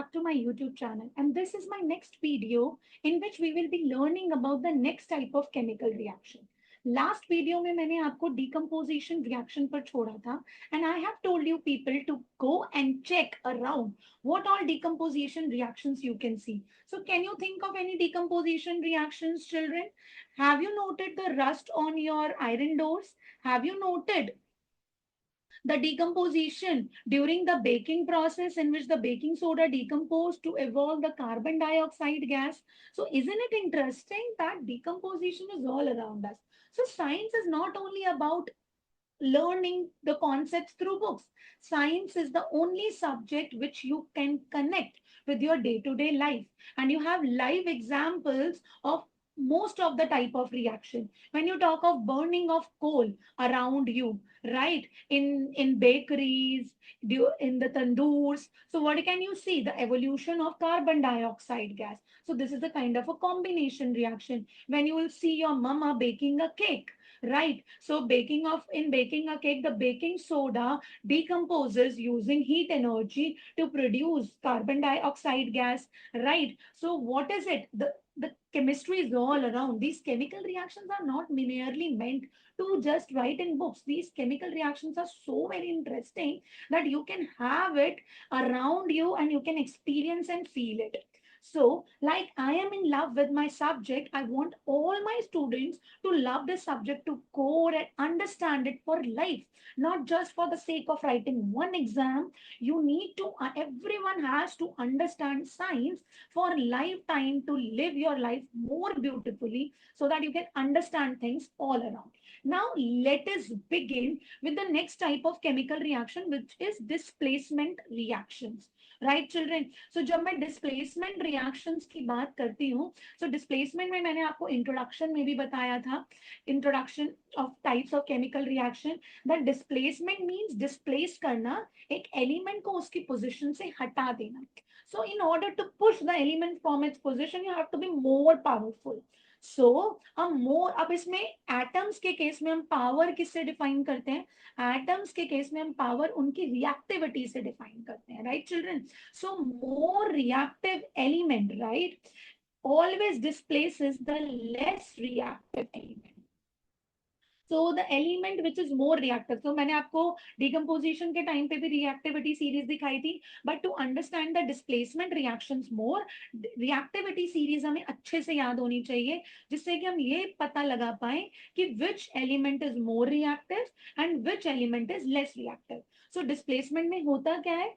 back to my YouTube channel, and this is my next video in which we will be learning about the next type of chemical reaction. Last video में मैंने आपको decomposition reaction पर छोड़ा था, and I have told you people to go and check around what all decomposition reactions you can see. So can you think of any decomposition reactions, children? Have you noted the rust on your iron doors? Have you noted the decomposition during the baking process in which the baking soda decomposed to evolve the carbon dioxide gas? So isn't it interesting that decomposition is all around us? So science is not only about learning the concepts through books. Science is the only subject which you can connect with your day-to-day life. And you have live examples of most of the type of reaction. When you talk of burning of coal around you, right? In bakeries, in the tandoors. So what can you see? The evolution of carbon dioxide gas. So this is a kind of a combination reaction. When you will see your mama baking a cake, right? So baking a cake, the baking soda decomposes using heat energy to produce carbon dioxide gas, right? So what is it? The chemistry is all around. These chemical reactions are not merely meant to just write in books. These chemical reactions are so very interesting that you can have it around you and you can experience and feel it. So, like I am in love with my subject, I want all my students to love this subject, to core and understand it for life, not just for the sake of writing one exam. You need to, everyone has to understand science for lifetime to live your life more beautifully so that you can understand things all around. Now, let us begin with the next type of chemical reaction, which is displacement reactions. Right children. So जब मैं displacement reactions की बात करती हूँ, so displacement में मैंने आपको introduction में भी बताया था, introduction of types of chemical reaction, that displacement means displace करना, एक एलिमेंट को उसकी पोजीशन से हटा देना. So in order to push the element from its position, you have to be more powerful. So अब इसमें एटम्स के केस में हम पावर किससे डिफाइन करते हैं? एटम्स के केस में हम पावर उनकी रिएक्टिविटी से डिफाइन करते हैं, right children? So more reactive element, right, always displaces the less reactive element. So the element which is more reactive. So मैंने आपको decomposition के टाइम पे भी reactivity series दिखाई थी, but to understand the displacement reactions more, reactivity series हमें अच्छे से याद होनी चाहिए, जिससे कि हम ये पता लगा पाए कि which element is more reactive and which element is less reactive. So displacement में होता क्या है?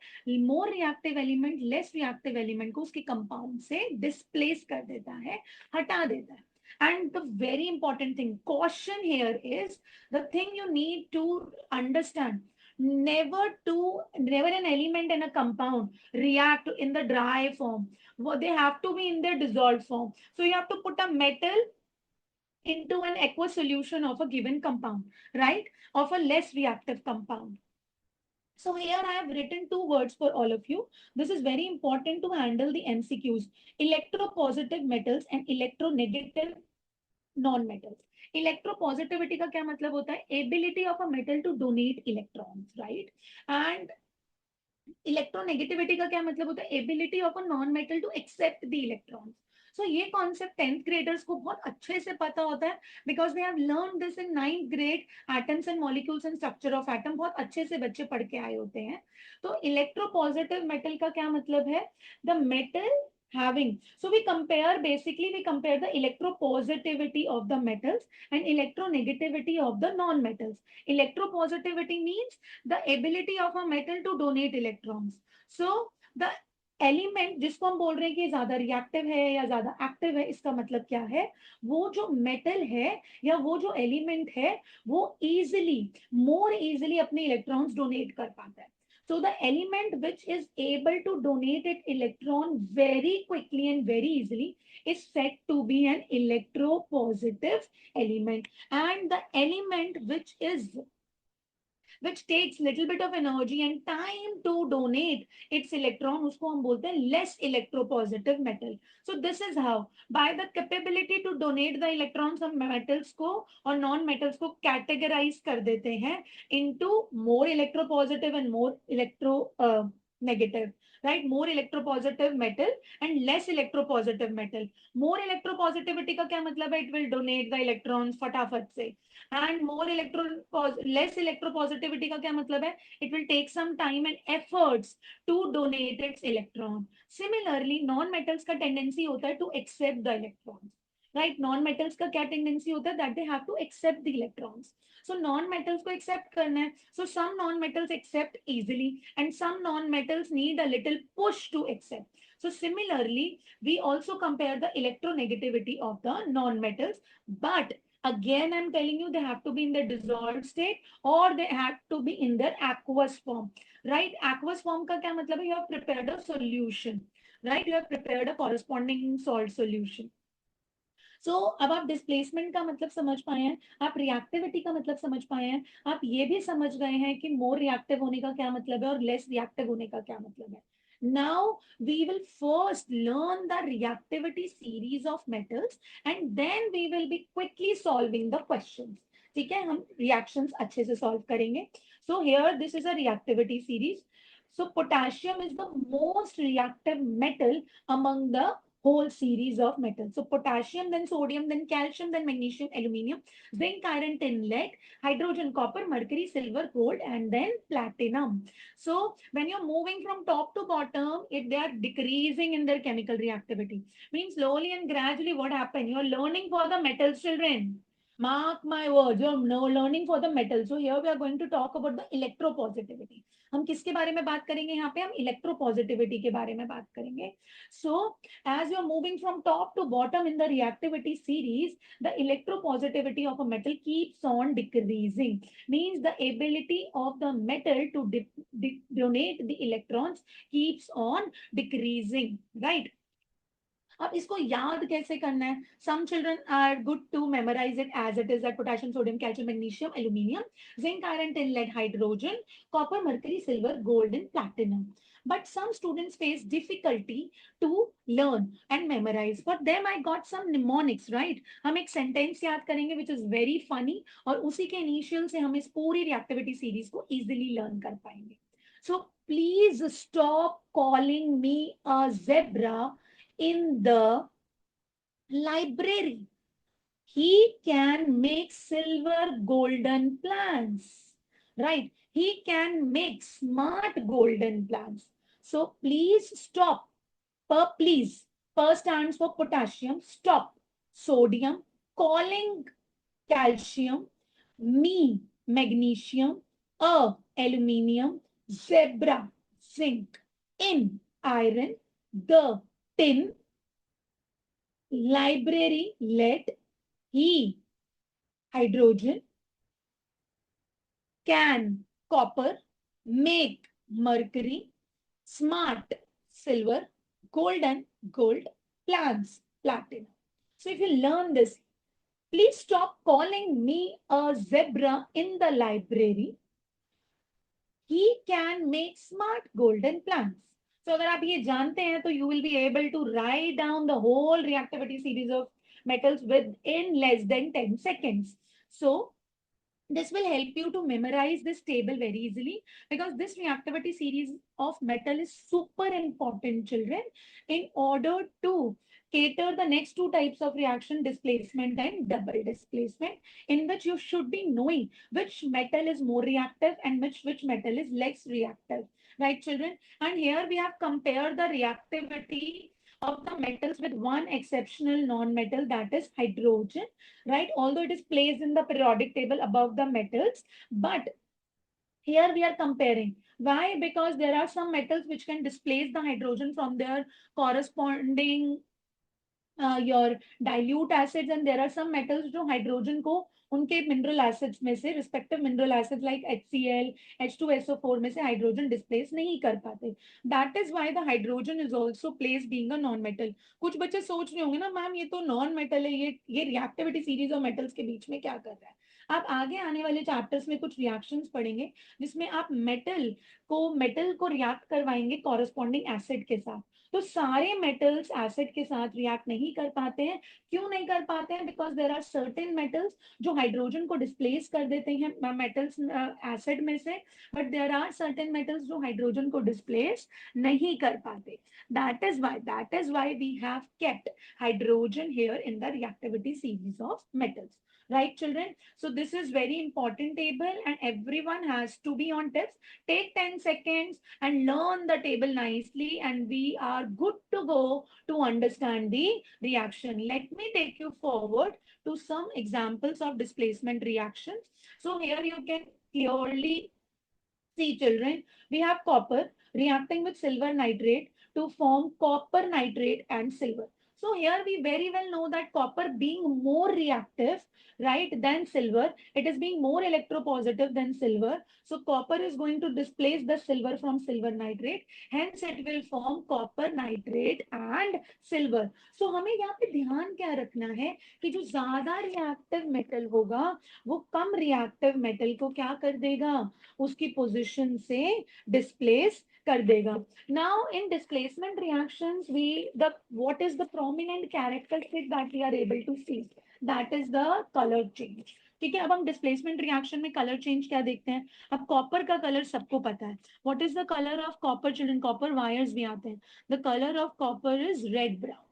More reactive element less reactive element को उसके compound से displace कर देता है, हटा देता है. And the very important thing, caution here is the thing you need to understand. Never an element in a compound react in the dry form. They have to be in their dissolved form. So you have to put a metal into an aqueous solution of a given compound, right? Of a less reactive compound. So here I have written two words for all of you. This is very important to handle the MCQs. Electropositive metals and electronegative non-metals. Electropositivity का क्या मतलब होता है? Ability of a metal to donate electrons, right? And electronegativity का क्या मतलब होता है? Ability of a non-metal to accept the electrons. So ये कॉन्सेप्ट 10th ग्रेडर्स को बहुत अच्छे से पता होता है, because they have learn this in 9th grade. Atoms and molecules and structure of atom बहुत अच्छे से बच्चे पढ़ के आए होते हैं. तो इलेक्ट्रोपॉजिटिव मेटल का क्या मतलब है? The metal having, so we compare the electropositivity of the metals and electronegativity of the non-metals. Electropositivity means the ability of a metal to donate electrons. So the element जिसको हम बोल रहे हैं कि ज्यादा रिएक्टिव है या ज्यादा एक्टिव है, इसका मतलब क्या है? वो जो मेटल है या वो जो एलिमेंट है वो मोर इजिली अपने इलेक्ट्रॉन्स डोनेट कर पाता है. So the element which is able to donate its electron very quickly and very easily is said to be an electropositive element. And the element which takes little bit of energy and time to donate its electron, उसको हम बोलते हैं less electropositive metal. So this is how, by the capability to donate the electrons, हम metals को और non metals को categorize कर देते हैं into more electropositive and more negative, right? More electropositive metal and less electropositive metal. More electropositivity का क्या मतलब है? It will donate the electrons फटाफट से. And less electropositivity का क्या मतलब है? It will take some time and efforts to donate its electron. Similarly, non-metals का tendency होता है to accept the electrons. Right? Non-metals का क्या tendency होता है? That they have to accept the electrons. So non-metals को accept करना है. So some non-metals accept easily and some non-metals need a little push to accept. So similarly, we also compare the electronegativity of the non-metals, but again, I'm telling you, they have to be in the dissolved state or they have to be in their aqueous form, right? Aqueous form का क्या मतलब है? You have prepared a solution, right? You have prepared a corresponding salt solution. So, अब आप displacement का मतलब समझ पाए हैं, आप रिएक्टिविटी का मतलब समझ पाए हैं, आप ये भी समझ गए हैं कि मोर रिएक्टिव होने का क्या मतलब है और लेस रिएक्टिव होने का क्या मतलब है. Now we will first learn the reactivity series of metals and then we will be quickly solving the questions. ठीक है, हम reactions अच्छे से solve करेंगे. So here this is a reactivity series. So potassium is the most reactive metal among the whole series of metals. So potassium, then sodium, then calcium, then magnesium, aluminium, zinc, iron, tin, lead, hydrogen, copper, mercury, silver, gold, and then platinum. So when you're moving from top to bottom, they are decreasing in their chemical reactivity. Means slowly and gradually what happened? You're learning for the metals, children. Mark my words, you're now learning for the metals. So here we are going to talk about the electropositivity. हम किसके बारे में बात करेंगे? यहाँ पे हम electropositivity के बारे में बात करेंगे. So as you're moving from top to bottom in the reactivity series, the electropositivity of a metal keeps on decreasing. Means the ability of the metal to donate the electrons keeps on decreasing, right? अब इसको याद कैसे करना है? Some children are good to memorize it as it is, that potassium, sodium, calcium, magnesium, aluminium, zinc, iron, tin, lead, hydrogen, copper, mercury, silver, gold, and platinum. But some students face difficulty to learn and memorize. For them, I got some mnemonics, right? हम एक sentence याद करेंगे which is very funny और उसी के initial से हम इस पूरी reactivity series को easily learn कर पाएंगे. So please stop calling me a zebra in the library. He can make silver golden plants, right? He can make smart golden plants. So please stop. Please. Per stands for potassium. Stop. Sodium. Calling calcium. Me, magnesium. Aluminium. Zebra, zinc. In, iron. The, tin. Library, lead. He, hydrogen. Can, copper. Make, mercury. Smart, silver. Golden, gold. Plants, platinum. So if you learn this, please stop calling me a zebra in the library. He can make smart golden plants. So अगर आप ये जानते हैं तो you will be able to write down the whole reactivity series of metals within less than 10 seconds. So this will help you to memorize this table very easily because this reactivity series of metal is super important, children, in order to cater the next two types of reaction, displacement and double displacement, in which you should be knowing which metal is more reactive and which metal is less reactive. Right, children? And here we have compared the reactivity of the metals with one exceptional non-metal, that is hydrogen, right? Although it is placed in the periodic table above the metals, but here we are comparing. Why? Because there are some metals which can displace the hydrogen from their corresponding your dilute acids, and there are some metals जो hydrogen को उनके mineral acids में से respective mineral acids like HCl, H2SO4 में से hydrogen displace नहीं कर पाते. That is why the hydrogen is also placed being a non-metal. कुछ बच्चे सोच रहे होंगे ना मैम ये तो non-metal है, ये reactivity series of metals के बीच में क्या कर रहा है? आप आगे आने वाले चैप्टर्स में कुछ रिएक्शंस पढ़ेंगे जिसमें आप मेटल को रिएक्ट करवाएंगे कॉरेस्पॉन्डिंग एसिड के साथ. तो सारे मेटल्स एसिड के साथ रिएक्ट नहीं कर पाते हैं। क्यों नहीं कर पाते हैं? Because there are certain metals जो हाइड्रोजन को डिस्प्लेस कर देते हैं मेटल्स एसिड में से, but there are certain metals जो हाइड्रोजन को डिस्प्लेस नहीं कर पाते। That is why we have kept hydrogen here in the reactivity series of metals. Right, children? So this is very important table and everyone has to be on tips. Take 10 seconds and learn the table nicely and we are good to go to understand the reaction. Let me take you forward to some examples of displacement reactions. So here you can clearly see, children, we have copper reacting with silver nitrate to form copper nitrate and silver. So here we very well know that copper being more reactive, right, than silver, it is being more electropositive than silver. So copper is going to displace the silver from silver nitrate. Hence it will form copper nitrate and silver. So हमें यहाँ पे ध्यान क्या रखना है कि जो ज्यादा रिएक्टिव मेटल होगा वो कम रिएक्टिव मेटल को क्या कर देगा, उसकी पोजीशन से डिस्प्लेस कर देगा. Now in displacement reactions, what is the prominent characteristic that we are able to see? That is the color change. ठीक है, अब हम डिस्प्लेसमेंट रिएक्शन में कलर चेंज क्या देखते हैं. अब कॉपर का कलर सबको पता है. What is the colour of copper children? Copper wires भी आते हैं. The colour of copper is red brown.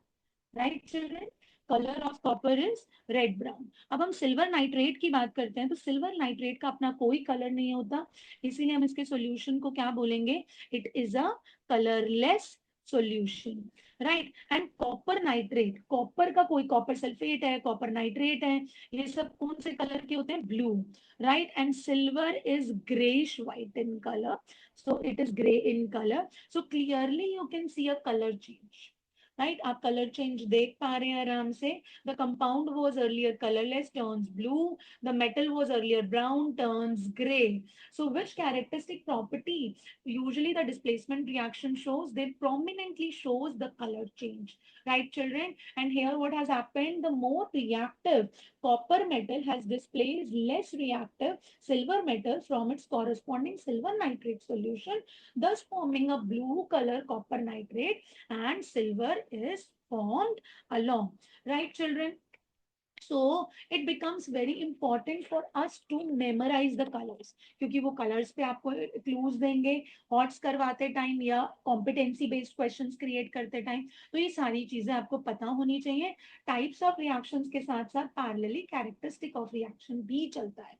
Right children, colour of copper is red brown. अब हम सिल्वर नाइट्रेट की बात करते हैं तो सिल्वर नाइट्रेट का अपना कोई कलर नहीं होता, इसीलिए हम इसके सॉल्यूशन को क्या बोलेंगे? It is a colourless solution. Right. And copper nitrate, copper का कोई, कॉपर सल्फेट है, कॉपर नाइट्रेट है, ये सब कौन से कलर के होते हैं? Blue. Right. And silver is greyish white in colour, so it is gray in color. So clearly you can see a color change. Right, आप कलर चेंज देख पा रहे हैं आराम से. The compound was earlier colourless, turns blue. The metal was earlier brown, turns grey. So which characteristic property usually the displacement reaction shows? They prominently shows the color change. Right, children? And here what has happened? The more reactive copper metal has displaced less reactive silver metal from its corresponding silver nitrate solution, thus forming a blue color copper nitrate, and silver is formed along. Right, children? So it becomes very important for us to memorize the colors, क्योंकि वो colors पे आपको clues देंगे hots करवाते time या competency based questions create करते time. तो ये सारी चीजें आपको पता होनी चाहिए. Types of reactions के साथ साथ parallelly characteristic of reaction भी चलता है.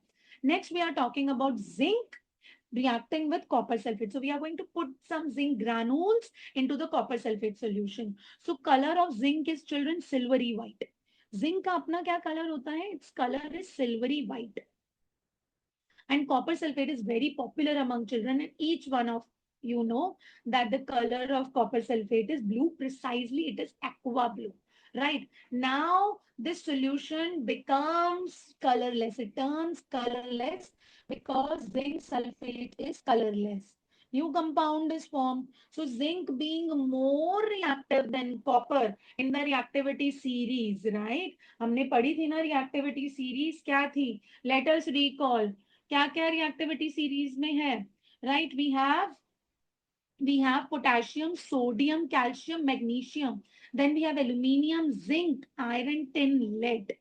Next we are talking about zinc reacting with copper sulfate. So we are going to put some zinc granules into the copper sulfate solution. So color of zinc is, children, silvery white. Zinc का अपना क्या color होता है? Its color is silvery white. And copper sulfate is very popular among children, and each one of you know that the color of copper sulfate is blue. Precisely, it is aqua blue. Right. Now this solution becomes colorless. It turns colorless because zinc sulfate is colorless. New compound is formed. So zinc being more reactive than copper in the reactivity series, right? हमने पढ़ी थी ना reactivity series क्या थी? Let us recall. क्या क्या reactivity series में है? Right? We have potassium, sodium, calcium, magnesium. Then we have aluminium, zinc, iron, tin, lead,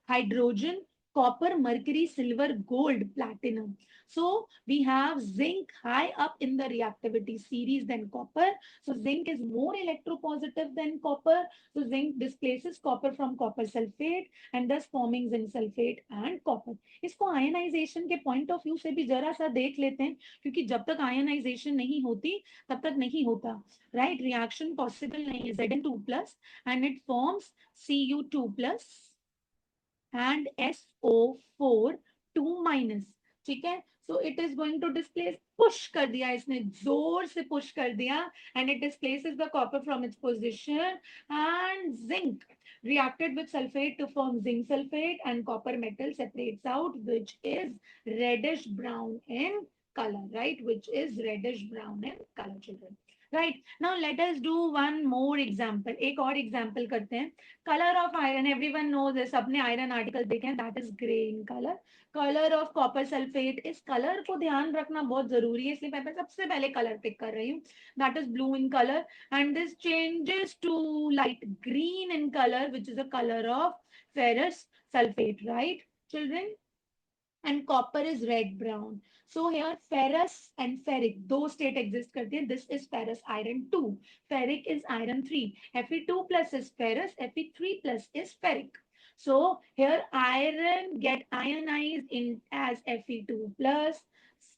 hydrogen, copper, mercury, silver, gold, platinum. So we have zinc high up in the reactivity series than copper. So zinc is more electropositive than copper. So zinc displaces copper from copper sulfate and thus forming zinc sulfate and copper. इसको ionization के point of view से भी जरा सा देख लेते हैं, क्योंकि जब तक आयनाइजेशन नहीं होती तब तक नहीं होता. राइट. रिएक्शन पॉसिबल नहीं है. Zn2 plus and it forms Cu2 plus and SO4 2 minus. ठीक है. So it is going to displace, push कर दिया इसने, जोर से push कर दिया, and it displaces the copper from its position, and zinc reacted with sulfate to form zinc sulfate, and copper metal separates out, which is reddish brown in color, right? Which is reddish brown in color, children. Right. Now let us do one more example. एक और example करते हैं. Color of iron. Everyone knows this. अपने iron article देखें. That is gray in color. Color of copper sulfate. इस color को ध्यान रखना बहुत जरूरी है. इसलिए मैं सबसे पहले color pick कर रही हूँ. That is blue in color. And this changes to light green in color, which is a color of ferrous sulfate. Right, children? And copper is red brown. So here ferrous and ferric, those state exist करते हैं. This is ferrous iron 2. Ferric is iron 3. Fe2 plus is ferrous. Fe3 plus is ferric. So here iron get ionized in as Fe2 plus,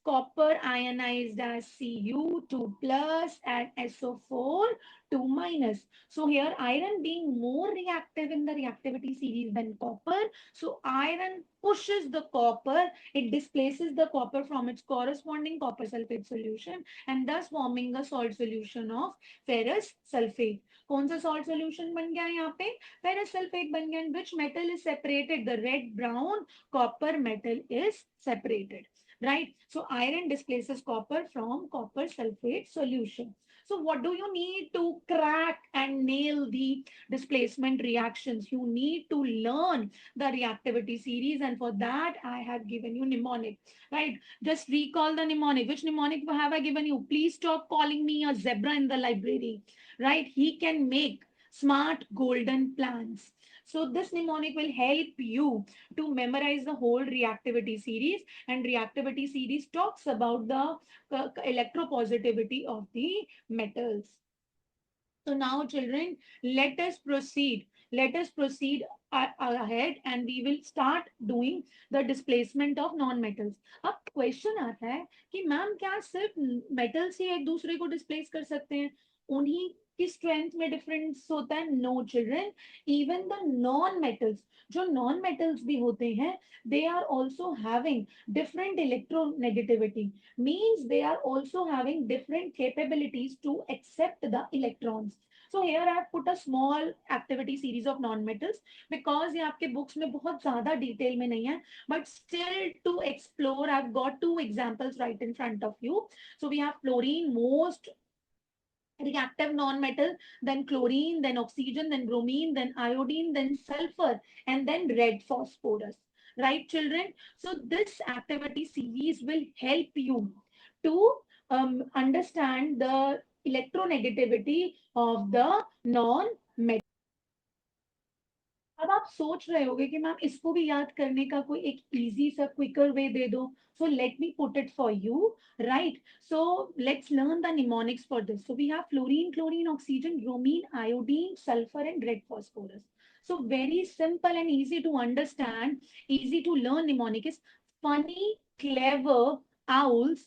copper ionized as Cu2 plus, and SO4 2 minus. So here iron being more reactive in the reactivity series than copper. So iron pushes the copper, it displaces the copper from its corresponding copper sulfate solution and thus forming a salt solution of ferrous sulfate. कौन सा salt solution बन गया यहाँ पे? Ferrous sulfate बन गया. And which metal is separated? The red brown copper metal is separated. Right? So iron displaces copper from copper sulfate solution. So what do you need to crack and nail the displacement reactions? You need to learn the reactivity series, and for that I have given you mnemonic. Right? Just recall the mnemonic. Which mnemonic have I given you? Please stop calling me a zebra in the library. Right? He can make smart golden plans. So this mnemonic will help you to memorize the whole reactivity series, and reactivity series talks about the electropositivity of the metals. So now children, let us proceed. Let us proceed ahead and we will start doing the displacement of non-metals. अब question आता है कि ma'am क्या सिर्फ metals ही एक दूसरे को displace कर सकते हैं? उन्हीं की strength में difference होता है? No children, even the non-metals, जो non-metals भी होते हैं, they are also having different electronegativity. Means they are also having different capabilities to accept the electrons. So here I have put a small activity series of non-metals because ये आपके books में बहुत ज़्यादा detail में नहीं है, but still to explore I've got two examples right in front of you. So we have fluorine, most reactive non-metal, then chlorine, then oxygen, then bromine, then iodine, then sulfur, and then red phosphorus. Right, children? So this activity series will help you to understand the electronegativity of the non-metal. अब आप सोच रहे होगे कि ma'am इसको भी याद करने का कोई एक इजी सा क्विकर वे दे दो. So let me put it for you, right? So let's learn the mnemonics for this. So we have fluorine, chlorine, oxygen, bromine, iodine, sulfur, and red phosphorus. So very simple and easy to understand, easy to learn mnemonic is funny, clever owls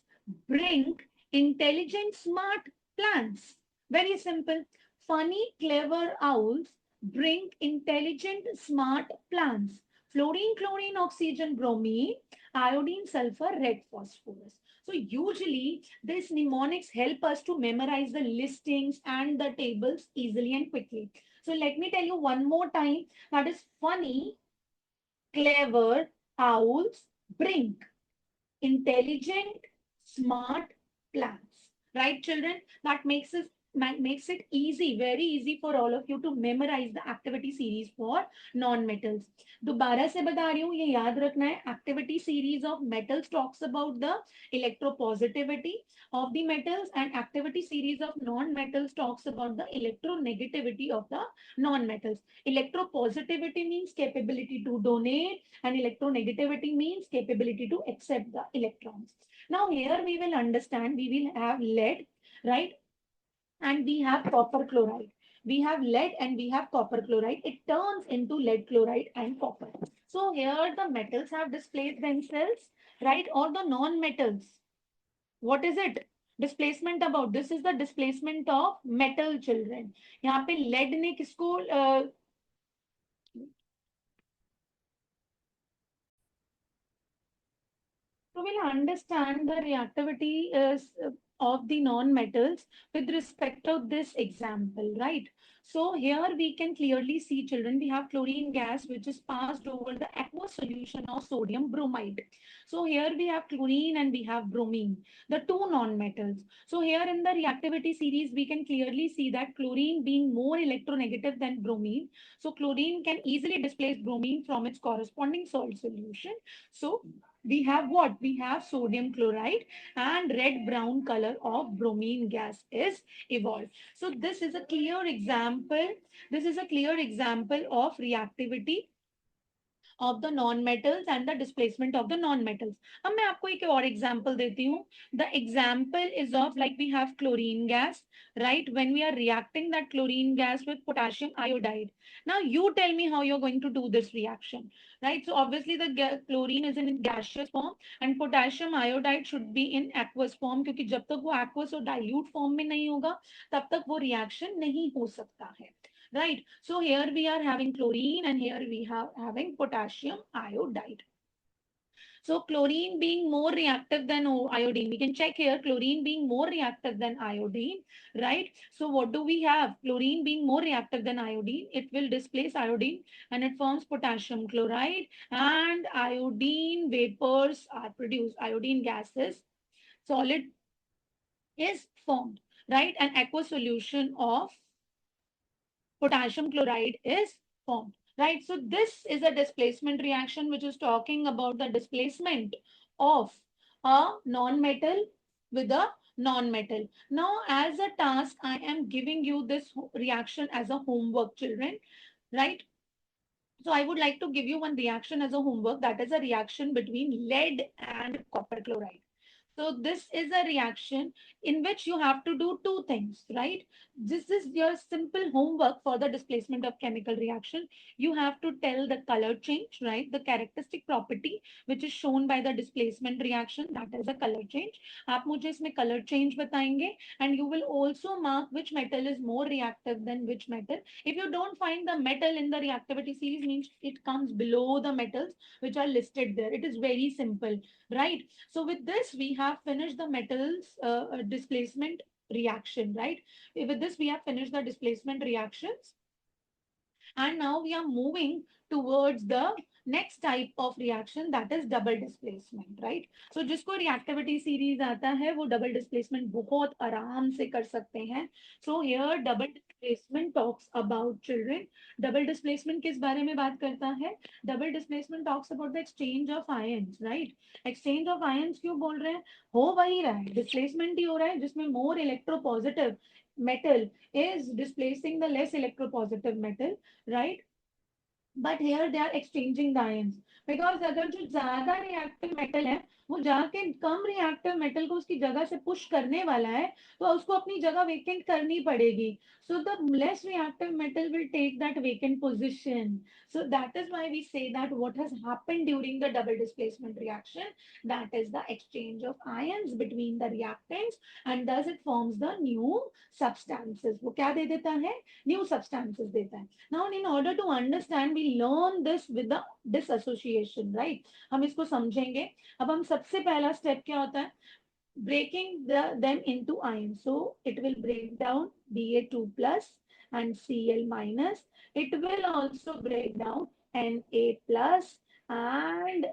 bring intelligent, smart plants. Very simple. Funny, clever owls bring intelligent, smart plants. Fluorine, chlorine, oxygen, bromine, iodine, sulfur, red phosphorus. So usually these mnemonics help us to memorize the listings and the tables easily and quickly. So let me tell you one more time. That is funny, clever owls bring intelligent, smart plants. Right, children? That makes it easy, very easy for all of you to memorize the activity series for non-metals. दोबारा से बता रही हूँ, ये याद रखना है. Activity series of metals talks about the electropositivity of the metals, and activity series of non-metals talks about the electronegativity of the non-metals. Electropositivity means capability to donate, and electronegativity means capability to accept the electrons. Now here we will understand, we will have lead, right? And we have copper chloride. We have lead and we have copper chloride. It turns into lead chloride and copper. So here the metals have displaced themselves, right? Or the non-metals. What is it? Displacement about. This is the displacement of metal, children. यहाँ पे lead ने किसको so we'll understand the reactivity of the non-metals with respect to this example, right? So here we can clearly see, children, we have chlorine gas which is passed over the aqueous solution of sodium bromide. So here we have chlorine and we have bromine, the two non-metals. So here in the reactivity series, we can clearly see that chlorine being more electronegative than bromine. So chlorine can easily displace bromine from its corresponding salt solution. So we have what? We have sodium chloride and red-brown color of bromine gas is evolved. So this is a clear example. This is a clear example of reactivity of the non-metals and the displacement of the non-metals. अब मैं आपको एक और example देती हूँ. The example is of like we have chlorine gas, right? When we are reacting that chlorine gas with potassium iodide. Now you tell me how you're going to do this reaction, right? So obviously the chlorine is in gaseous form and potassium iodide should be in aqueous form क्योंकि जब तक वो aqueous और dilute form में नहीं होगा तब तक वो reaction नहीं हो सकता है. Right. So here we are having chlorine and here we have having potassium iodide. So chlorine being more reactive than iodine, we can check here chlorine being more reactive than iodine, right? So what do we have? Chlorine being more reactive than iodine, it will displace iodine and it forms potassium chloride and iodine vapors are produced. Iodine gases, solid is formed, right? An aqueous solution of potassium chloride is formed, right? So this is a displacement reaction which is talking about the displacement of a non-metal with a non-metal. Now, as a task, I am giving you this reaction as a homework, children, right? So I would like to give you one reaction as a homework. That is a reaction between lead and copper chloride. So this is a reaction in which you have to do two things, right? This is your simple homework for the displacement of chemical reaction. You have to tell the color change, right? The characteristic property which is shown by the displacement reaction, that is a color change. आप मुझे इसमें color change बताएंगे and you will also mark which metal is more reactive than which metal. If you don't find the metal in the reactivity series, means it comes below the metals which are listed there. It is very simple, right? So with this, we have finished the metals displacement reaction, right? With this, we have finished the displacement reactions. And now we are moving towards the next type of reaction, that is double displacement, right? So जिसको reactivity series आता है वो double displacement बहुत आराम से कर सकते हैं. So here double displacement talks about, children, double displacement किस बारे में बात करता है? Double displacement talks about the exchange of ions, right? Exchange of ions क्यों बोल रहे हैं? हो वही रहा है, displacement ही हो रहा है जिसमें more electropositive metal is displacing the less electropositive metal, right? But here they are exchanging the ions because अगर जो ज्यादा reactive metal है वो जाके कम reactive metal को उसकी जगह से push करने वाला है तो उसको अपनी जगह vacant करनी पड़ेगी. So the less reactive metal will take that vacant position. So that is why we say that what has happened during the double displacement reaction, that is the exchange of ions between the reactants and thus it forms the new substances. वो क्या दे देता है? New substances देता है. Now, in order to understand, we learn this with the disassociation, right? हम इसको समझेंगे. अब हम सबसे पहला step क्या होता है? Breaking them into ions. So it will break down Da2 plus and Cl minus. It will also break down Na plus and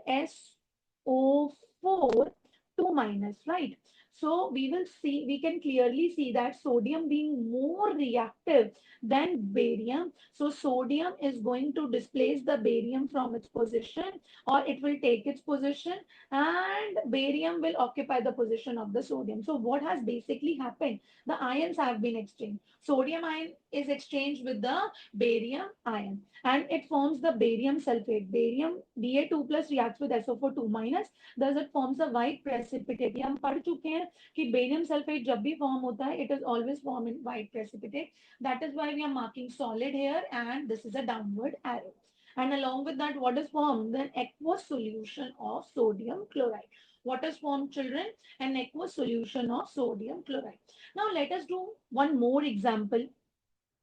SO4 2 minus, right? So we will see, we can clearly see that sodium being more reactive than barium. So sodium is going to displace the barium from its position or it will take its position and barium will occupy the position of the sodium. So what has basically happened? The ions have been exchanged. Sodium ion is exchanged with the barium ion and it forms the barium sulfate. Barium Da2 plus reacts with SO4 2 minus, thus it forms a white precipitate. ये हम पढ़ चुके हैं कि barium sulfate जब भी form होता है, it is always formed in white precipitate. That is why we are marking solid here and this is a downward arrow. And along with that, what is formed? An aqueous solution of sodium chloride. What is formed, children? An aqueous solution of sodium chloride. Now let us do one more example.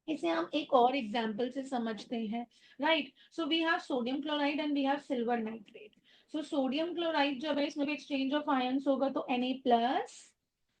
इसे हम एक और example से समझते हैं, right? So we have sodium chloride and we have silver nitrate. So sodium chloride जब है इसमें भी एक्सचेंज ऑफ आयंस होगा तो Na plus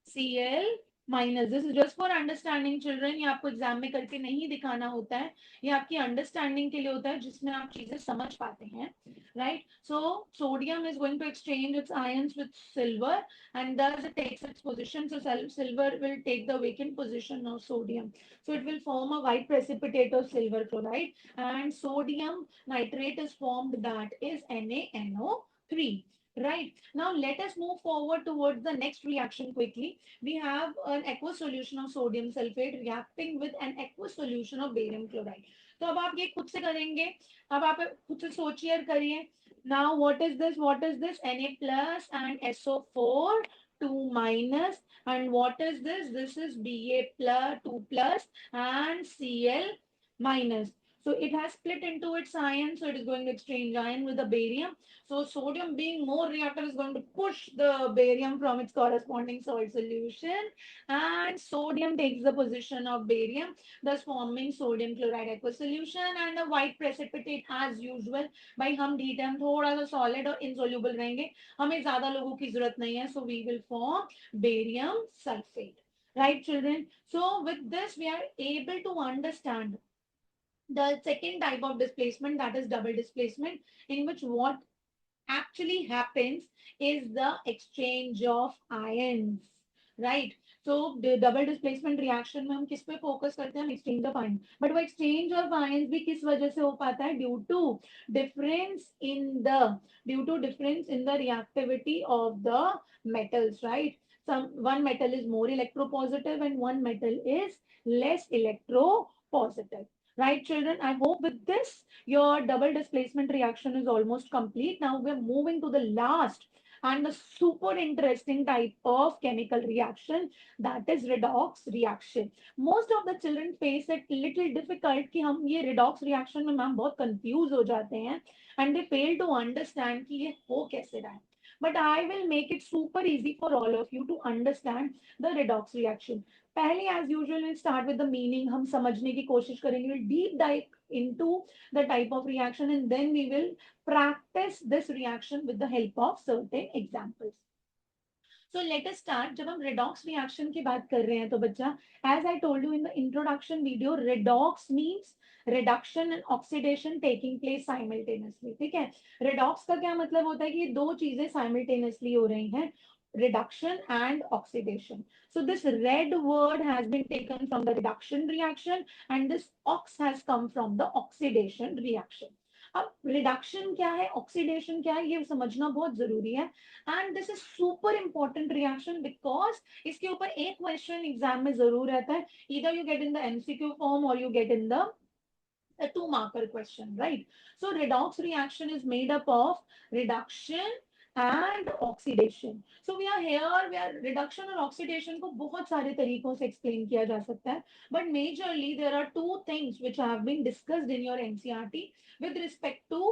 Cl minus. This is just for understanding children. ये आपको एग्जाम में करके नहीं दिखाना होता है, ये आपकी अंडरस्टैंडिंग के लिए होता है, जिसमें आप चीजें समझ पाते हैं. Right. So sodium is going to exchange its ions with silver and thus it takes its position. So silver will take the vacant position of sodium. So it will form a white precipitate of silver chloride, and sodium nitrate is formed, that is NaNO3. Right. Now let us move forward towards the next reaction quickly. We have an aqueous solution of sodium sulfate reacting with an aqueous solution of barium chloride. तो अब आप ये खुद से करेंगे. अब आप खुद से सोचिए और करिए. Now what is this? What is this? Na plus and SO4 2 minus. And what is this? This is Ba plus 2 plus and Cl minus. So it has split into its ion, so it is going to exchange ion with the barium. So sodium being more reactive is going to push the barium from its corresponding salt solution, and sodium takes the position of barium, thus forming sodium chloride aqueous solution and a white precipitate as usual. भाई हम D हम थोड़ा सा solid और insoluble रहेंगे, हमें ज्यादा लोगों की जरूरत नहीं है. So we will form barium sulfate. Right, children? So with this, we are able to understand the second type of displacement, that is double displacement, in which what actually happens is the exchange of ions. Right. So the double displacement reaction में हम किस पे focus करते हैं? हम exchange of ions. But वो exchange of ions भी किस वजह से हो पाता है? Due to difference in the reactivity of the metals. Right. One metal is more electropositive and one metal is less electropositive. Right, children? I hope with this your double displacement reaction is almost complete. Now we're moving to the last and the super interesting type of chemical reaction, that is redox reaction. Most of the children face it little difficult कि हम ये redox reaction में ma'am बहुत confuse हो जाते हैं and they fail to understand कि ये हो कैसे रहा है. But I will make it super easy for all of you to understand the redox reaction. पहले as usual we'll start with the meaning. हम समझने की कोशिश करेंगे. We'll deep dive into the type of reaction and then we will practice this reaction with the help of certain examples. So let us start. जब हम redox reaction की बात कर रहे हैं तो बच्चा, as I told you in the introduction video, redox means reduction and oxidation taking place simultaneously. ठीक है. redox का क्या मतलब होता है कि ये दो चीजें simultaneously हो रही हैं, reduction and oxidation. So this red word has been taken from the reduction reaction and this ox has come from the oxidation reaction. अब रिडक्शन क्या है, ऑक्सीडेशन क्या है, ये समझना बहुत जरूरी है. And this is super important reaction because इसके ऊपर एक क्वेश्चन एग्जाम में जरूर रहता है. Either you get in the MCQ form और you get in the a two marker question, right? So redox reaction is made up of reduction and oxidation. So we are here, we are reduction और oxidation को बहुत सारे तरीकों से explain किया जा सकता है, but majorly there are two things which have been discussed in your NCERT with respect to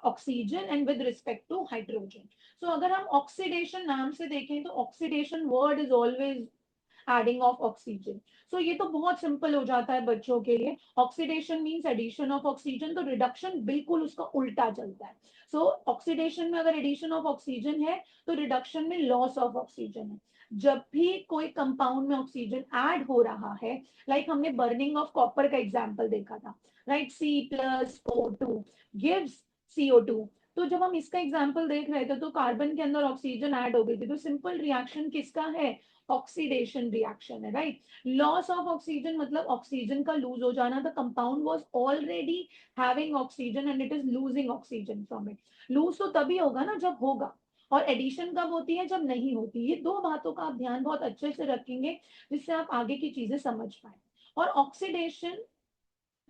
oxygen and with respect to hydrogen. So अगर हम oxidation नाम से देखें तो oxidation word is always adding of oxygen. So ये तो बहुत simple हो जाता है बच्चों के लिए. Oxidation means addition of oxygen, तो रिडक्शन बिल्कुल उसका उल्टा चलता है. सो ऑक्सीडेशन में अगर एडिशन ऑफ ऑक्सीजन है तो रिडक्शन में लॉस ऑफ ऑक्सीजन है. जब भी कोई कंपाउंड में ऑक्सीजन ऐड हो रहा है, लाइक हमने बर्निंग ऑफ कॉपर का एग्जांपल देखा था, राइट, C+O2 गिव्स CO2. तो जब हम इसका एग्जांपल देख रहे थे तो कार्बन के अंदर ऑक्सीजन ऐड हो गई थी, तो सिंपल रिएक्शन किसका है? ऑक्सीडेशन रिएक्शन है, राइट. लॉस ऑफ ऑक्सीजन मतलब ऑक्सीजन का लूज हो जाना. The compound was already having oxygen and it is losing oxygen from it. Lose तो तभी होगा ना जब होगा, और एडिशन कब होती है? जब नहीं होती. ये दो बातों का आप ध्यान बहुत अच्छे से रखेंगे जिससे आप आगे की चीजें समझ पाए. और oxidation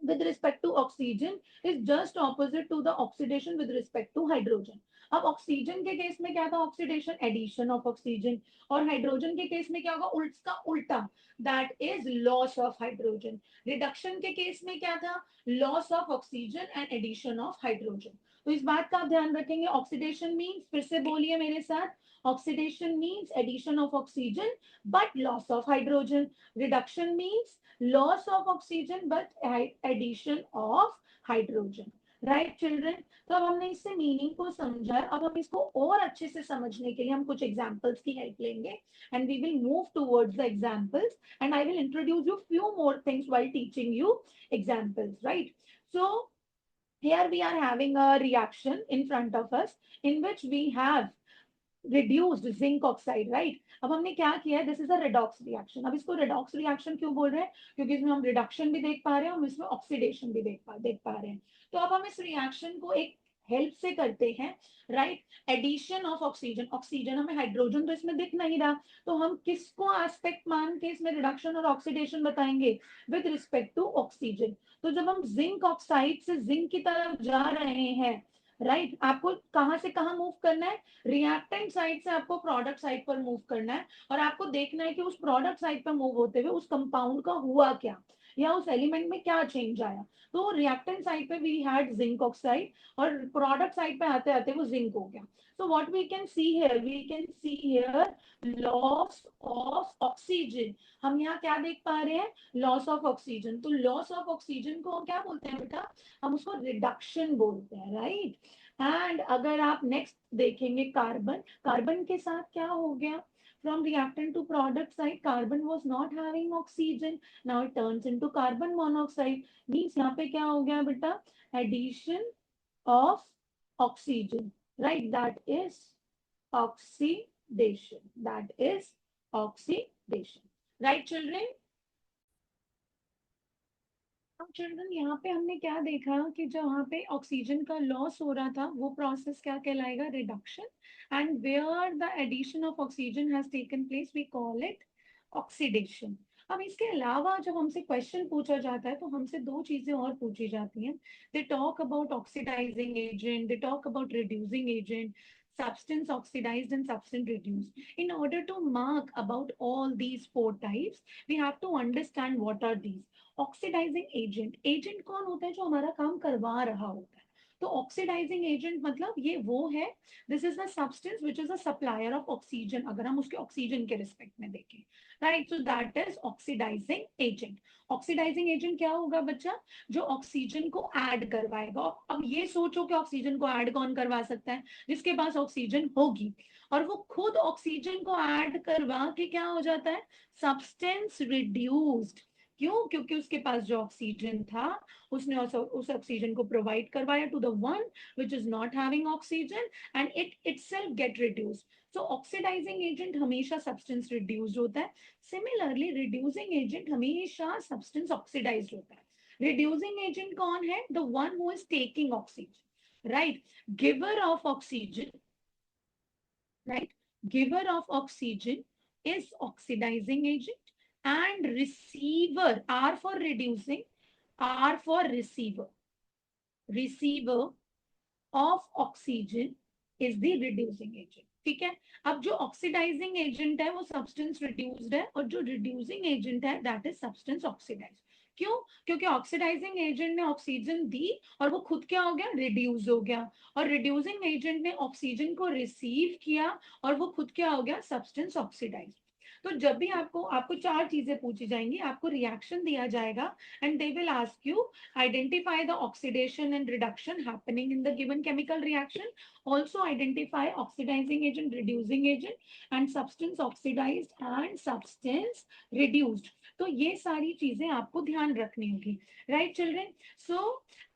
with respect to oxygen is just opposite to the oxidation with respect to hydrogen. अब ऑक्सीजन के केस में क्या था? Oxidation, addition of oxygen. और हाइड्रोजन के केस में क्या होगा? उसका उल्टा, that is loss of hydrogen. Reduction के केस में क्या था? Loss of oxygen and addition of hydrogen. तो इस बात का आप ध्यान रखेंगे. ऑक्सीडेशन मीन्स, फिर से बोलिए मेरे साथ, oxidation means addition of oxygen but loss of hydrogen. Reduction means loss of oxygen but addition of hydrogen. Right children. तो अब हमने इससे मीनिंग को समझा है, अब हम इसको और अच्छे से समझने के लिए हम कुछ एग्जांपल्स की हेल्प लेंगे and we will move towards the examples and I will introduce you few more things while teaching you examples, right? So here we are having a reaction in front of us in which we have reduced zinc oxide, right? अब हमने क्या किया है, this is a redox reaction। अब इसको redox reaction क्यों बोल रहे हैं? क्योंकि इसमें हम रिडक्शन भी देख पा रहे हैं और इसमें ऑक्सीडेशन भी देख पा रहे हैं। तो अब हम इस रिएक्शन को एक हेल्प से करते हैं, right? Addition of oxygen, oxygen हमें हाइड्रोजन तो इसमें दिख नहीं रहा, तो हम किसको एस्पेक्ट मान के इसमें रिडक्शन और ऑक्सीडेशन बताएंगे? With respect to oxygen. तो जब हम जिंक ऑक्साइड से जिंक की तरफ जा रहे हैं, राइट, आपको कहां से कहां मूव करना है? रिएक्टेंट साइड से आपको प्रोडक्ट साइड पर मूव करना है और आपको देखना है कि उस प्रोडक्ट साइड पर मूव होते हुए उस कंपाउंड का हुआ क्या, या उस एलिमेंट में क्या चेंज आया। तो रिएक्टेंट साइड पे वी हैड जिंक ऑक्साइड और प्रोडक्ट साइड पे आते आते वो जिंक हो गया। So what we can see here, we can see here loss of oxygen। हम यहाँ क्या देख पा रहे हैं? Loss of oxygen. तो लॉस ऑफ ऑक्सीजन को हम क्या बोलते हैं बेटा? हम उसको रिडक्शन बोलते हैं, राइट? एंड अगर आप नेक्स्ट देखेंगे कार्बन, कार्बन के साथ क्या हो गया? From reactant to product side, carbon was not having oxygen. Now it turns into carbon monoxide. Means यहाँ पे क्या हो गया बेटा? Addition of oxygen, right? That is oxidation. That is oxidation. Right, children? Children यहाँ पे हमने क्या देखा कि जो वहाँ पे ऑक्सीजन का लॉस हो रहा था वो प्रोसेस क्या कहलाएगा? Reduction. And where the addition of oxygen has taken place we call it oxidation. अब इसके अलावा जब हमसे क्वेश्चन पूछा जाता है तो हमसे दो चीजें और पूछी जाती हैं। They talk about oxidizing agent, they talk about reducing agent, substance oxidized and substance reduced. In order to mark about all these four types, we have to understand what are these. Oxidizing agent, agent कौन होता है? जो हमारा काम करवा रहा होता है। तो ऑक्सीडाइजिंग एजेंट मतलब ये वो है, this is the substance which is a supplier of oxygen, अगर हम उसके ऑक्सीजन के रिस्पेक्ट में देखें, right? So that is oxidizing agent. Oxidizing agent क्या होगा बच्चा? जो ऑक्सीजन को ऐड करवाएगा। अब ये सोचो कि ऑक्सीजन को ऐड कौन करवा सकता है? जिसके पास ऑक्सीजन होगी, और वो खुद ऑक्सीजन को ऐड करवा के क्या हो जाता है? Substance reduced. क्यों? क्योंकि उसके पास जो ऑक्सीजन था उसने उस ऑक्सीजन को प्रोवाइड करवाया to the one which is not having oxygen and it itself get reduced. So oxidizing agent हमेशा सब्सटेंस रिड्यूस्ड होता है। सिमिलरली रिड्यूसिंग एजेंट हमेशा सब्सटेंस ऑक्सीडाइज्ड होता है। रिड्यूसिंग एजेंट कौन है? The one who is taking oxygen, right? Giver of oxygen, right? Giver of oxygen is oxidizing agent, and receiver, R for reducing, R for receiver. Receiver of oxygen is the reducing agent। ठीक है? अब जो oxidizing agent है वो substance reduced है और जो reducing agent है दैट इज सब्सटेंस ऑक्सीडाइज्ड। क्यों? क्योंकि ऑक्सीडाइजिंग एजेंट ने ऑक्सीजन दी और वो खुद क्या हो गया? रिड्यूस हो गया। और रिड्यूसिंग एजेंट ने ऑक्सीजन को रिसीव किया और वो खुद क्या हो गया? Substance oxidized. तो जब भी आपको आपको चार चीजें पूछी जाएंगी, आपको रिएक्शन दिया जाएगा and they will ask you identify the oxidation and reduction happening in the given chemical reaction, also identify oxidizing agent, reducing agent, and substance oxidized and substance reduced। तो ये सारी चीजें आपको ध्यान रखनी होगी, राइट चिल्ड्रन? सो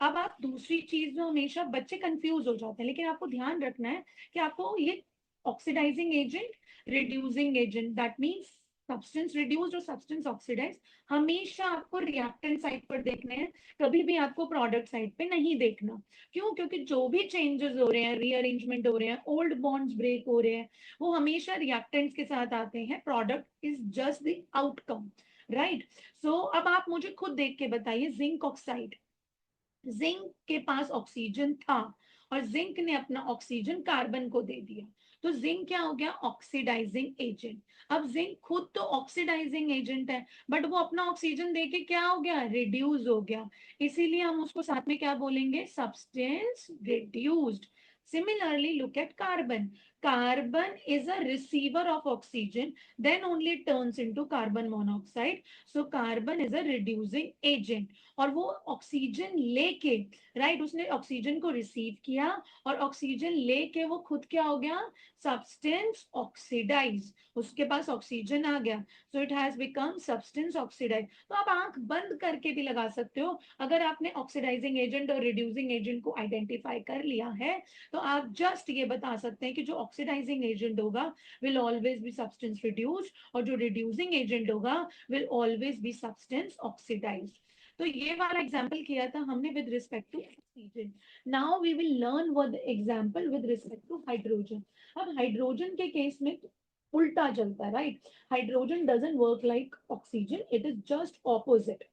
अब आप दूसरी चीज में हमेशा बच्चे कंफ्यूज हो जाते हैं, लेकिन आपको ध्यान रखना है कि आपको ये oxidizing agent, reducing agent, that means substance reduced और सब्सटेंस ऑक्सीडाइज, हमेशा आपको रिएक्टेंट साइड पर देखने हैं, कभी भी आपको प्रोडक्ट साइड पे नहीं देखना। क्यों? क्योंकि जो भी चेंजेस हो रहे हैं, रीअरेंजमेंट हो रहे हैं, ओल्ड बॉन्ड्स ब्रेक हो रहे हैं, वो हमेशा रिएक्टेंट्स के साथ आते हैं। Product is just the outcome, right? So अब आप मुझे खुद देख के बताइए, जिंक ऑक्साइड, जिंक के पास ऑक्सीजन था और जिंक ने अपना ऑक्सीजन कार्बन को दे दिया, तो जिंक क्या हो गया? Oxidising agent. अब जिंक खुद तो ऑक्सीडाइजिंग एजेंट है, बट वो अपना ऑक्सीजन देके क्या हो गया? रिड्यूस हो गया। इसीलिए हम उसको साथ में क्या बोलेंगे? Substance reduced. Similarly look at carbon, carbon is a receiver of oxygen, then only it turns into carbon monoxide. So carbon is a reducing agent. और वो ऑक्सीजन लेके, राइट, उसने ऑक्सीजन को रिसीव किया और ऑक्सीजन लेके वो खुद क्या हो गया, सब्सटेंस ऑक्सीडाइज, उसके पास ऑक्सीजन आ गया, so it has become substance oxidize. तो आप आंख बंद करके भी लगा सकते हो, अगर आपने ऑक्सीडाइजिंग एजेंट और रिड्यूसिंग एजेंट को आइडेंटिफाई कर लिया है तो आप जस्ट ये बता सकते हैं कि जो ऑक्सीडाइजिंग एजेंट होगा will always be substance reduced, और जो रिड्यूसिंग एजेंट होगा will always be substance oxidized. तो ये वाला एग्जाम्पल किया था हमने with respect to oxygen. Now we will learn one example with respect to hydrogen. अब हाइड्रोजन के केस में उल्टा चलता है, right? Hydrogen doesn't work like oxygen, it is just opposite.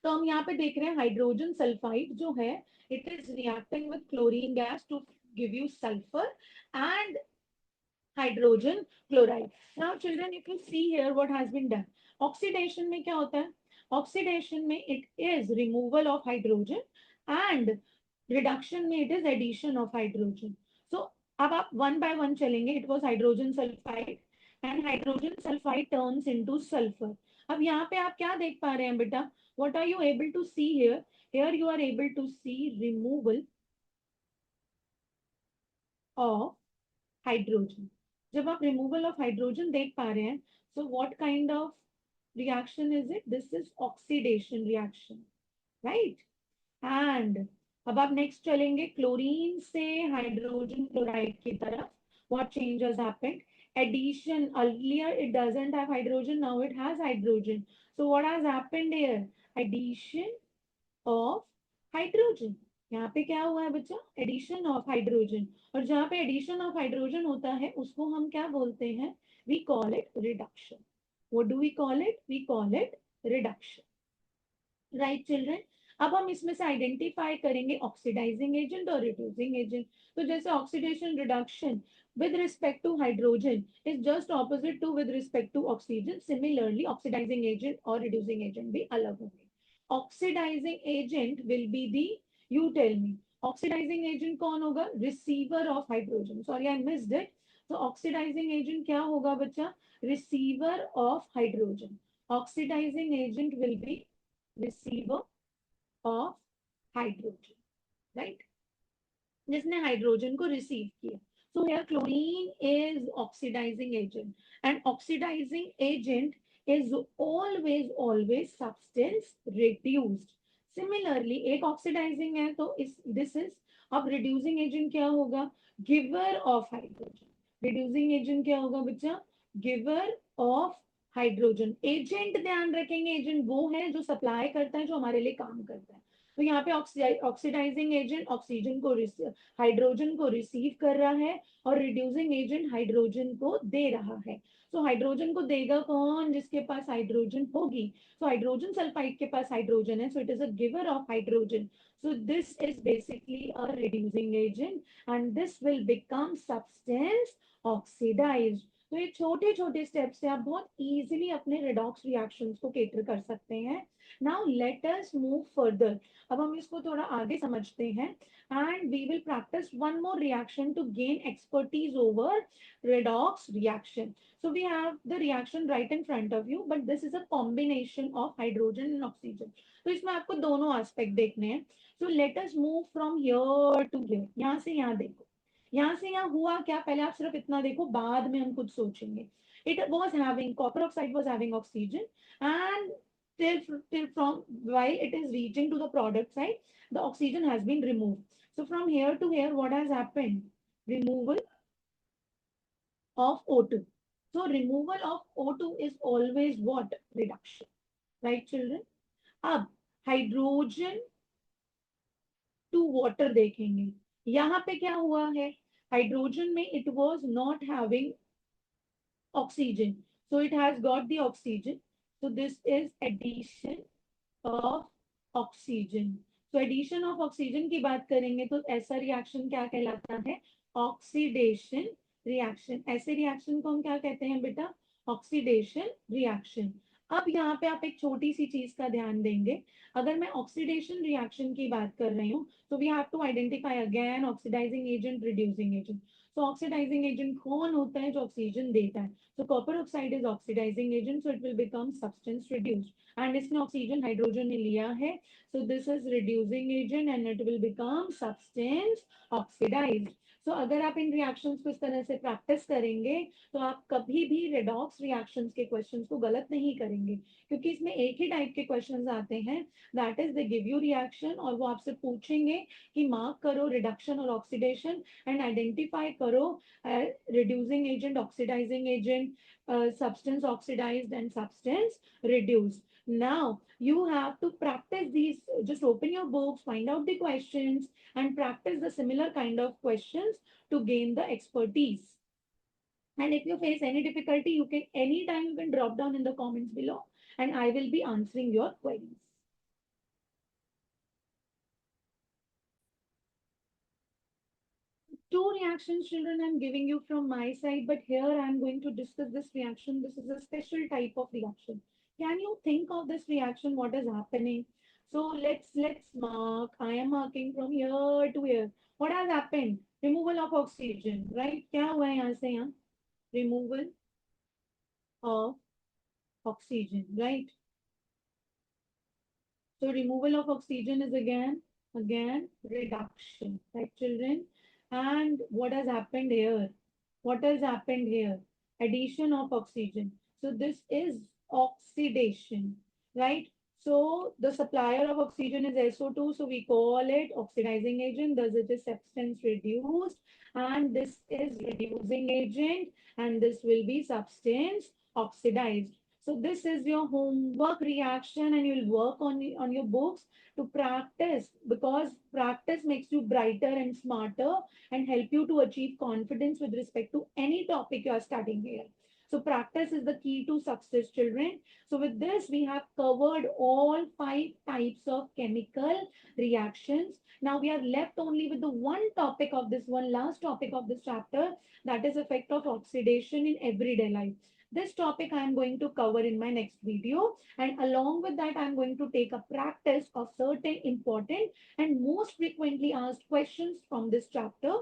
तो हम यहाँ पे देख रहे हैं हाइड्रोजन सल्फाइड जो है, it is reacting with chlorine gas to give you sulphur and hydrogen chloride. Now children, if you see here what has been done, oxidation में क्या होता है? Oxidation में it is removal of hydrogen and reduction में it is addition of hydrogen. So अब आप one by one चलेंगे. It was hydrogen sulfide and hydrogen sulfide turns into sulfur. अब यहाँ पे आप क्या देख पा रहे हैं बेटा? What are you able to see here? Here you are able to see removal of hydrogen. जब आप रिमूवल ऑफ हाइड्रोजन देख पा रहे हैं, so what kind of reaction is it? This is oxidation reaction, right? And अब आप next चलेंगे chlorine से हाइड्रोजन क्लोराइड की तरफ। What changes happened? Addition, earlier it doesn't have hydrogen, now it has hydrogen, so what has happened here? Addition of hydrogen. यहाँ पे क्या हुआ है बच्चा? Addition of hydrogen. और जहाँ पे एडिशन ऑफ हाइड्रोजन होता है उसको हम क्या बोलते हैं? We call it reduction. What do we call it? We call it reduction, right children? अब हम इसमें से आइडेंटिफाई करेंगे ऑक्सीडाइजिंग एजेंट और रिड्यूसिंग एजेंट। तो जैसे oxidation reduction with respect to hydrogen is just opposite to with respect to oxygen, similarly oxidizing agent और reducing agent भी अलग होंगे। Oxidizing agent will be the, you tell me, oxidizing agent कौन होगा? Receiver of hydrogen, sorry I missed it. तो oxidizing agent क्या होगा बच्चा? Receiver of hydrogen. Oxidizing agent will be receiver of hydrogen, right, जिसने हाइड्रोजन को receive किया। So here chlorine is oxidizing agent and oxidizing agent is always substance reduced. Similarly एक oxidizing है तो इस this is, अब reducing agent क्या होगा? Giver of hydrogen. Reducing agent क्या होगा बच्चा? Giver of hydrogen. एजेंट ध्यान रखेंगे, एजेंट वो है जो सप्लाई करता है, जो हमारे लिए काम करता है। तो यहाँ पे ऑक्सीडाइजिंग एजेंट ऑक्सीजन को हाइड्रोजन को रिसीव कर रहा है और रिड्यूसिंग एजेंट हाइड्रोजन को दे रहा है। तो हाइड्रोजन को देगा कौन? जिसके पास हाइड्रोजन होगी। तो हाइड्रोजन सल्फाइड के पास हाइड्रोजन है, so it is a giver of hydrogen. So this is basically a reducing agent and this will become substance oxidized. तो ये छोटे छोटे स्टेप्स से आप बहुत इजीली अपने रिडॉक्स रिएक्शंस को केटर कर सकते हैं। Now let us move further. अब हम इसको थोड़ा आगे समझते हैं and we will practice one more reaction to gain expertise over redox reaction. So we have the reaction right in front of you, but this is a combination of hydrogen and oxygen. तो इसमें आपको दोनों aspect देखने हैं। So let us move from here to here. यहाँ से यहाँ देखो, यहाँ से यहाँ हुआ क्या, पहले आप सिर्फ इतना देखो, बाद में हम कुछ सोचेंगे। It was having, copper oxide was having oxygen and till from while it is reaching to the product side, the oxygen has been removed. So from here to here, what has happened? Removal of O2. So removal of O2 is always what? Reduction, right children? अब hydrogen to water देखेंगे। यहाँ पे क्या हुआ है? Hydrogen में it was not having oxygen, so it has got the oxygen. So this is addition of oxygen. So addition of oxygen की बात करेंगे तो ऐसा रिएक्शन क्या कहलाता है? Oxidation reaction. ऐसे रिएक्शन को हम क्या कहते हैं बेटा? Oxidation reaction. अब यहाँ पे आप एक छोटी सी चीज का ध्यान देंगे, अगर मैं ऑक्सीडेशन रिएक्शन की बात कर रही हूँ तो we have to identify again oxidizing agent, reducing agent. So oxidizing agent कौन होता है जो ऑक्सीजन देता है? So copper oxide is oxidizing agent, so it will become substance reduced. And इसने ऑक्सीजन हाइड्रोजन ने लिया है, so this is reducing agent and it will become substance oxidized. So अगर आप इन रिएक्शंस को इस तरह से प्रैक्टिस करेंगे तो आप कभी भी रेडॉक्स रिएक्शंस के क्वेश्चंस को गलत नहीं करेंगे, क्योंकि इसमें एक ही टाइप के क्वेश्चंस आते हैं, that is they give you reaction और वो आपसे पूछेंगे कि मार्क करो रिडक्शन और ऑक्सीडेशन एंड आइडेंटिफाई करो reducing agent, oxidizing agent, substance oxidized and substance reduced. Now you have to practice these. Just open your books, find out the questions, and practice the similar kind of questions to gain the expertise. And if you face any difficulty, you can anytime you can drop down in the comments below, and I will be answering your queries. Two reactions, children, I'm giving you from my side, but here I'm going to discuss this reaction. This is a special type of reaction. Can you think of this reaction? What is happening? So let's mark. I am marking from here to here. What has happened? Removal of oxygen, right? क्या हुआ है यहाँ से यहाँ? Removal of oxygen, right? So removal of oxygen is again reduction, right, children? And what has happened here? What has happened here? Addition of oxygen. So this is oxidation, right? So the supplier of oxygen is SO2, so we call it oxidizing agent. Thus it is substance reduced, and this is reducing agent, and this will be substance oxidized. So this is your homework reaction, and you'll work on your books to practice, because practice makes you brighter and smarter and help you to achieve confidence with respect to any topic you are studying here. So practice is the key to success, children. So with this, we have covered all 5 types of chemical reactions. Now we are left only with the one topic of this one last topic of this chapter, that is effect of oxidation in everyday life. This topic I am going to cover in my next video, and along with that I am going to take a practice of certain important and most frequently asked questions from this chapter.